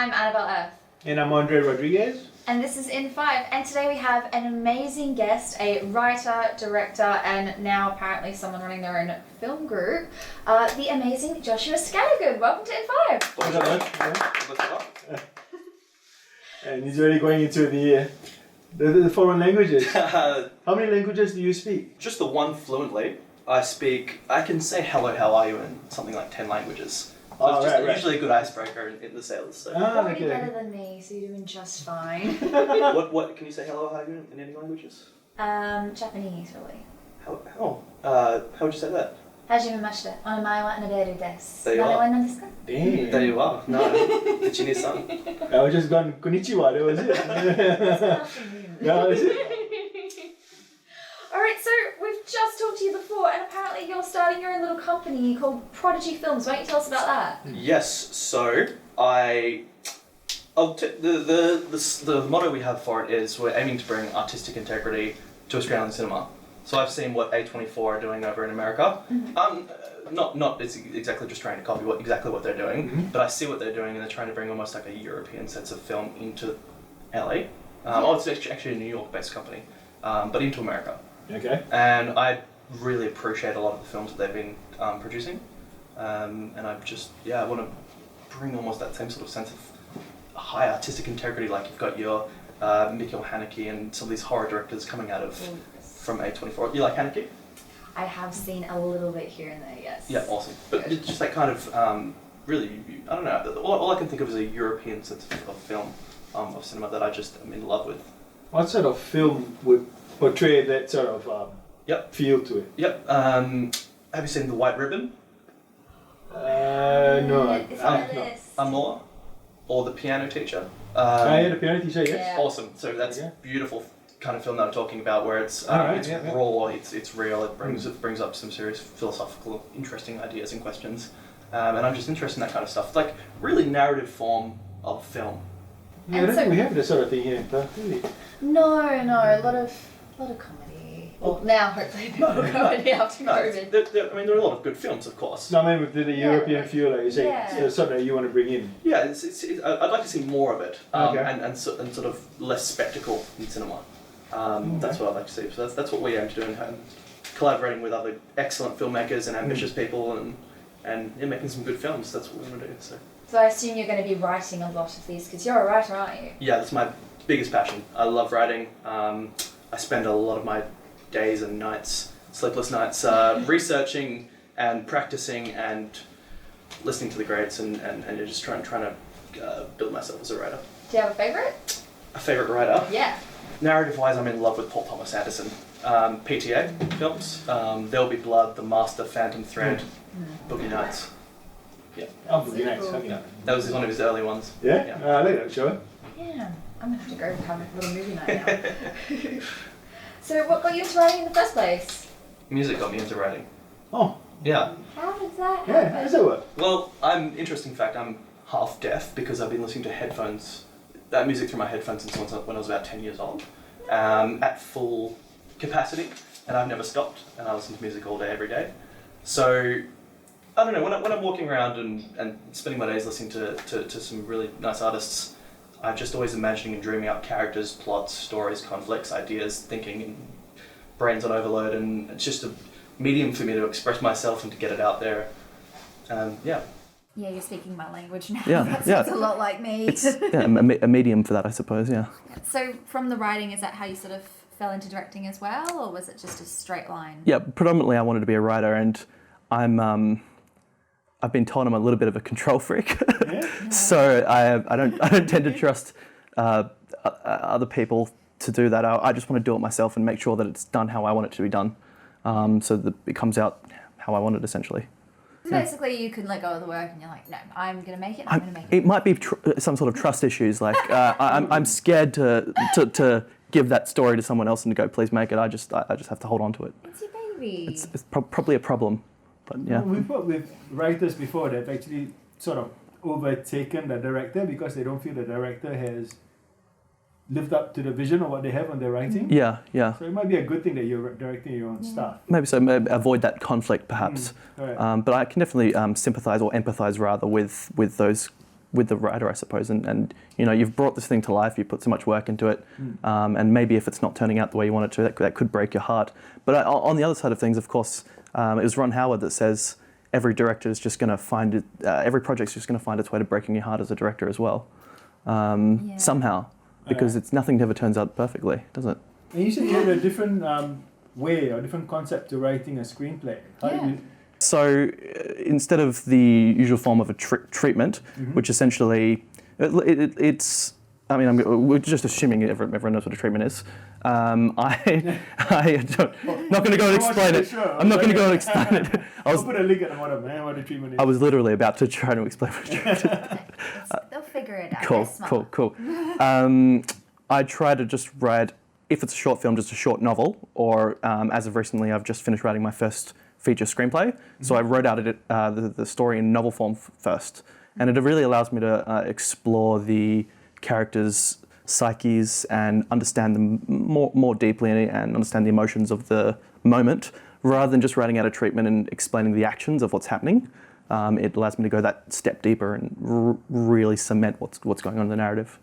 I'm Annabelle Earth. And I'm Andre Rodrigues. And this is In 5. And today we have an amazing guest, a writer, director, and now apparently someone running their own film group, the amazing Joshua Scattergood. Welcome to In 5. And he's already going into the foreign languages. How many languages do you speak? Just the one fluently. I can say hello, how are you in something like 10 languages. So it's just usually a good icebreaker in the sales. So. Already better than me, so you're doing just fine. What can you say hello, how are you in any languages? Japanese, really. How would you say that? Hajimemashite. Onae wa Naderu desu. There you are. Nane wa nan desu ka? Damn. There you are. No, the Chinese-san. I was just going, konnichiwa, that was it. That was it. Alright, so we've just talked to you before, and apparently you're starting your own little company called Prodigy Films. Why don't you tell us about that? Yes, so the motto we have for it is we're aiming to bring artistic integrity to Australian cinema. So I've seen what A24 are doing over in America. Mm-hmm. Not exactly just trying to copy what they're doing, mm-hmm. but I see what they're doing, and they're trying to bring almost like a European sense of film into LA. It's actually a New York-based company, but into America. Okay. And I really appreciate a lot of the films that they've been producing, and I want to bring almost that same sort of sense of high artistic integrity, like you've got your Mikhail Haneke and some of these horror directors coming out of from A24. You like Haneke? I have seen a little bit here and there, yes. Yeah, awesome. But it's just that kind of really, I don't know. All I can think of is a European sense of film, of cinema that I just am in love with. What sort of film would portray that sort of feel to it? Yep. Have you seen The White Ribbon? No. Amour? Or The Piano Teacher? I had a piano teacher, yes. Yeah. Awesome. So that's beautiful kind of film that I'm talking about, where it's raw, it's real, it brings up some serious philosophical, interesting ideas and questions, and I'm just interested in that kind of stuff, like really narrative form of film. Yeah, I don't think we have this sort of thing here in Perth, do we? No, a lot of comedy. Well, now hopefully people will comedy after COVID. There are a lot of good films, of course. No, I mean with the European feel, like you say, it's something that you want to bring in. Yeah, I'd like to see more of it, and sort of less spectacle in cinema. That's what I'd like to see. So that's what we aim to do, and collaborating with other excellent filmmakers and ambitious people, and making some good films. That's what we want to do. So I assume you're going to be writing a lot of these, because you're a writer, aren't you? Yeah, that's my biggest passion. I love writing. I spend a lot of my days and nights, sleepless nights, researching and practicing and listening to the greats, and just trying to build myself as a writer. Do you have a favourite? A favourite writer? Yeah. Narrative-wise, I'm in love with Paul Thomas Anderson. PTA films, There'll Be Blood, The Master, Phantom Thread, Boogie Nights. Yeah. Oh, Boogie Nights, okay. That was one of his early ones. Yeah? I like that show. Yeah, I'm going to have to go have a little movie night now. So what got you into writing in the first place? Music got me into writing. Oh. Yeah. How does that happen? Yeah, how does that work? Well, interesting fact, I'm half deaf because I've been listening to music through my headphones since when I was about 10 years old, at full capacity, and I've never stopped, and I listen to music all day, every day. So, I don't know, when I'm walking around and spending my days listening to some really nice artists, I'm just always imagining and dreaming up characters, plots, stories, conflicts, ideas, thinking, and brains on overload, and it's just a medium for me to express myself and to get it out there. Yeah, you're speaking my language now. That sounds a lot like me. It's a medium for that, I suppose, yeah. So from the writing, is that how you sort of fell into directing as well, or was it just a straight line? Yeah, predominantly I wanted to be a writer, and I've been told I'm a little bit of a control freak. So I don't tend to trust other people to do that. I just want to do it myself and make sure that it's done how I want it to be done, so that it comes out how I want it, essentially. So basically you can let go of the work and you're like, no, I'm going to make it, I'm going to make it. It might be some sort of trust issues, like I'm scared to give that story to someone else and to go, please make it. I just have to hold on to it. It's your baby. It's probably a problem, but yeah. Well, we've worked with writers before that have actually sort of overtaken the director because they don't feel the director has lived up to the vision of what they have on their writing. Yeah. So it might be a good thing that you're directing your own stuff. Maybe so. Maybe avoid that conflict, perhaps. Right. But I can definitely sympathise or empathise rather with those with the writer, I suppose. And you've brought this thing to life. You put so much work into it, and maybe if it's not turning out the way you want it to, that could break your heart. But on the other side of things, of course, it was Ron Howard that says every director is just going to find it. Every project's just going to find its way to breaking your heart as a director as well, somehow, because nothing ever turns out perfectly, does it? And you said you had a different way or different concept to writing a screenplay. How do you? So instead of the usual form of a treatment, which essentially it's, I mean, we're just assuming everyone knows what a treatment is. I'm not going to go and explain it. I'm not going to go and explain it. I'll put a link at the bottom, man, what a treatment is. I was literally about to try to explain what a treatment is. They'll figure it out. Cool. I try to just write, if it's a short film, just a short novel, or as of recently, I've just finished writing my first feature screenplay. So I wrote out the story in novel form first. And it really allows me to explore the characters' psyches and understand them more deeply and understand the emotions of the moment, rather than just writing out a treatment and explaining the actions of what's happening. It allows me to go that step deeper and really cement what's going on in the narrative.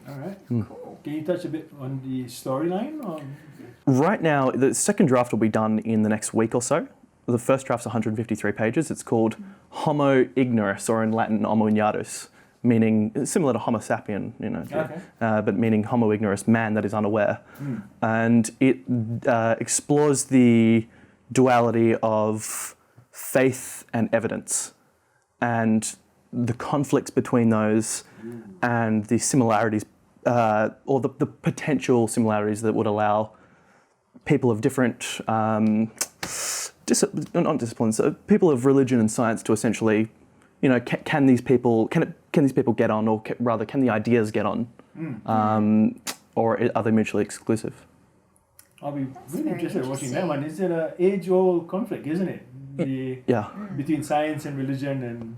All right, cool. Can you touch a bit on the storyline? Or? Right now, the second draft will be done in the next week or so. The first draft's 153 pages. It's called Homo Ignorus, or in Latin, Homo Ignatus, meaning similar to Homo sapien, but meaning Homo Ignorus, man that is unaware. And it explores the duality of faith and evidence, and the conflicts between those, and the similarities, or the potential similarities that would allow people of different not disciplines, people of religion and science to essentially, can these people get on, or rather, can the ideas get on, or are they mutually exclusive? I'll be really interested in watching that one. It's an age-old conflict, isn't it? Between science and religion and.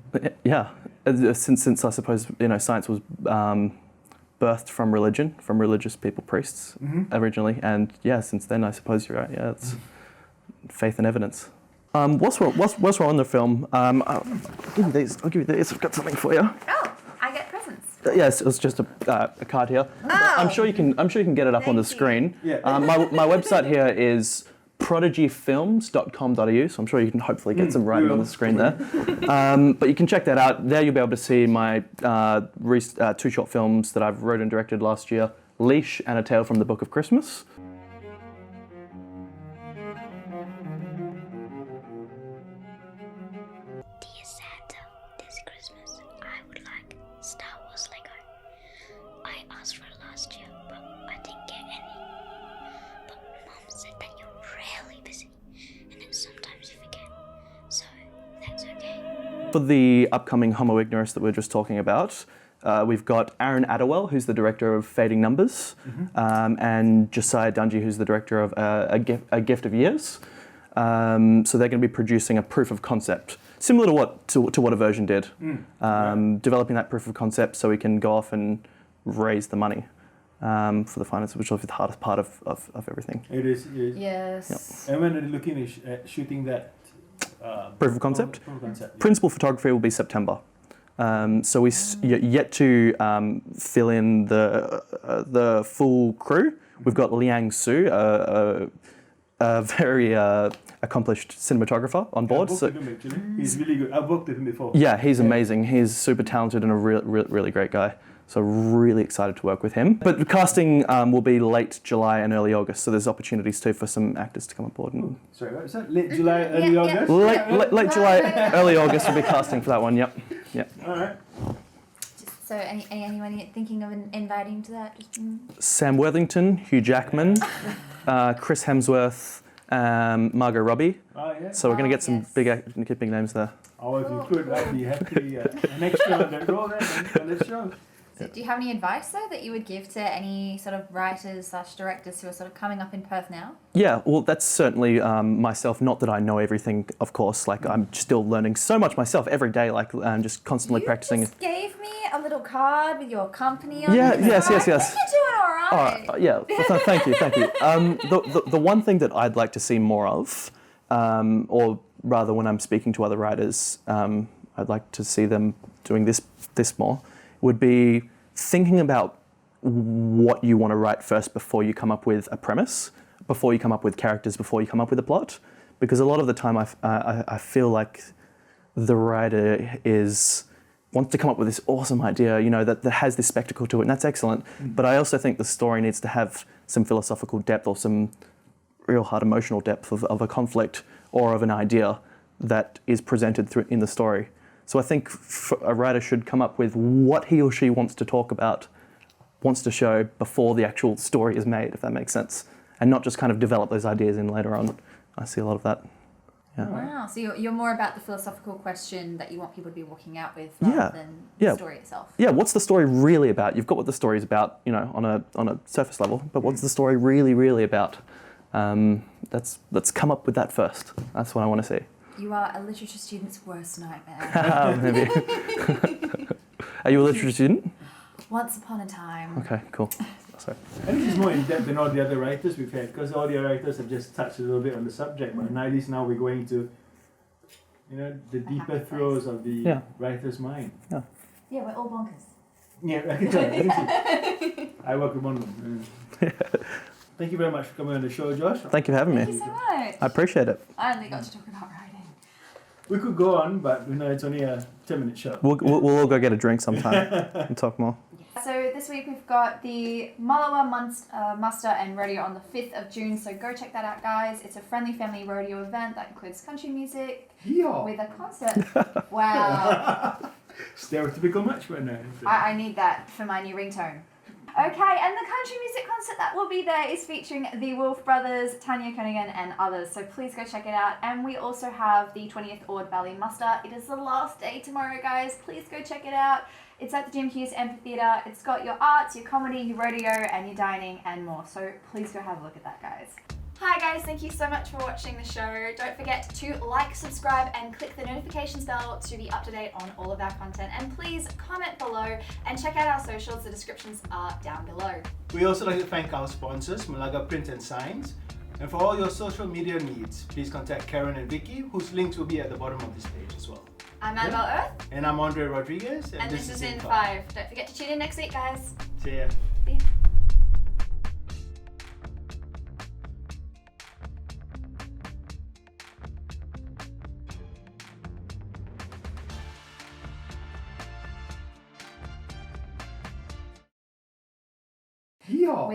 Since I suppose science was birthed from religion, from religious people, priests originally, and since then I suppose you're right. Yeah, it's faith and evidence. Whilst we're on the film, I'll give you these. I've got something for you. Oh, I get presents. Yes, it's just a card here. Oh. I'm sure you can get it up on the screen. Yeah. My website here is prodigyfilms.com.au, so I'm sure you can hopefully get some writing on the screen there. But you can check that out. There you'll be able to see my 2 short films that I've wrote and directed last year, Leash and A Tale from the Book of Christmas. Dear Santa, this Christmas I would like Star Wars Lego. I asked for it last year, but I didn't get any. But Mom said that you're really busy, and that sometimes you forget, so that's okay. For the upcoming Homo Ignorus that we were just talking about, we've got Aaron Adderwell, who's the director of Fading Numbers, and Josiah Dungy, who's the director of A Gift of Years. So they're going to be producing a proof of concept, similar to what A Version did, developing that proof of concept so we can go off and raise the money for the finance, which is the hardest part of everything. It is. Yes. Yep. And when are you looking at shooting that? Proof of concept? Proof of concept, yeah. Principal photography will be September. So we yet to fill in the full crew. We've got Liang Su, a very accomplished cinematographer on board. I've worked with him, actually. He's really good. I've worked with him before. Yeah, he's amazing. He's super talented and a really great guy. So really excited to work with him. But the casting will be late July and early August, so there's opportunities too for some actors to come aboard. And Sorry, what was that? Late July, early August? late July, early August will be casting for that one. Yep. All right. So anyone you're thinking of inviting to that? Sam Worthington, Hugh Jackman, Chris Hemsworth, Margot Robbie. Oh, yeah. So we're going to get some yes. big names there. Oh, if you could, I'd be happy. An extra on that role then. Let's show. So do you have any advice though that you would give to any sort of writers/directors who are sort of coming up in Perth now? Yeah, well, that's certainly myself. Not that I know everything, of course. Like I'm still learning so much myself every day. Like just constantly practicing. You just gave me a little card with your company on it. Yes. You're doing all right. Thank you. The one thing that I'd like to see more of, or rather when I'm speaking to other writers, I'd like to see them doing this more, would be thinking about what you want to write first before you come up with a premise, before you come up with characters, before you come up with a plot. Because a lot of the time I feel like the writer wants to come up with this awesome idea, that has this spectacle to it, and that's excellent. But I also think the story needs to have some philosophical depth or some real hard emotional depth of a conflict or of an idea that is presented in the story. So I think a writer should come up with what he or she wants to talk about, wants to show before the actual story is made, if that makes sense, and not just kind of develop those ideas in later on. I see a lot of that. Yeah. Wow, so you're more about the philosophical question that you want people to be walking out with rather than the story itself. Yeah, what's the story really about? You've got what the story's about, on a surface level, but what's the story really, really about? Let's come up with that first. That's what I want to see. You are a literature student's worst nightmare. Maybe. Are you a literature student? Once upon a time. Okay, cool. Sorry. I think it's more in depth than all the other writers we've had, because all the other writers have just touched a little bit on the subject, but at least now we're going to, the deeper throes of the writer's mind. Yeah, we're all bonkers. Yeah, I can tell. I work with one of them. Thank you very much for coming on the show, Josh. Thank you for having me. Thank you so much. I appreciate it. I only got to talk about writing. We could go on, but it's only a 10-minute show. We'll all go get a drink sometime and talk more. So this week we've got the Malaga Muster and Rodeo on the 5th of June, so go check that out, guys. It's a friendly family rodeo event that includes country music with a concert. Wow. Stereotypical match right now. I need that for my new ringtone. Okay, and the country music concert that will be there is featuring the Wolf Brothers, Tanya Cunningham, and others. So please go check it out. And we also have the 20th Ord Valley Muster. It is the last day tomorrow, guys. Please go check it out. It's at the Jim Hughes Amphitheatre. It's got your arts, your comedy, your rodeo, and your dining, and more. So please go have a look at that, guys. Hi guys, thank you so much for watching the show. Don't forget to like, subscribe, and click the notifications bell to be up to date on all of our content. And please comment below and check out our socials. The descriptions are down below. We also like to thank our sponsors, Malaga Print and Signs. And for all your social media needs, please contact Karen and Vicki, whose links will be at the bottom of this page as well. I'm Annabelle Earth. And I'm Andre Rodrigues. And this is In 5. Don't forget to tune in next week, guys. See ya. See ya. Yeah. With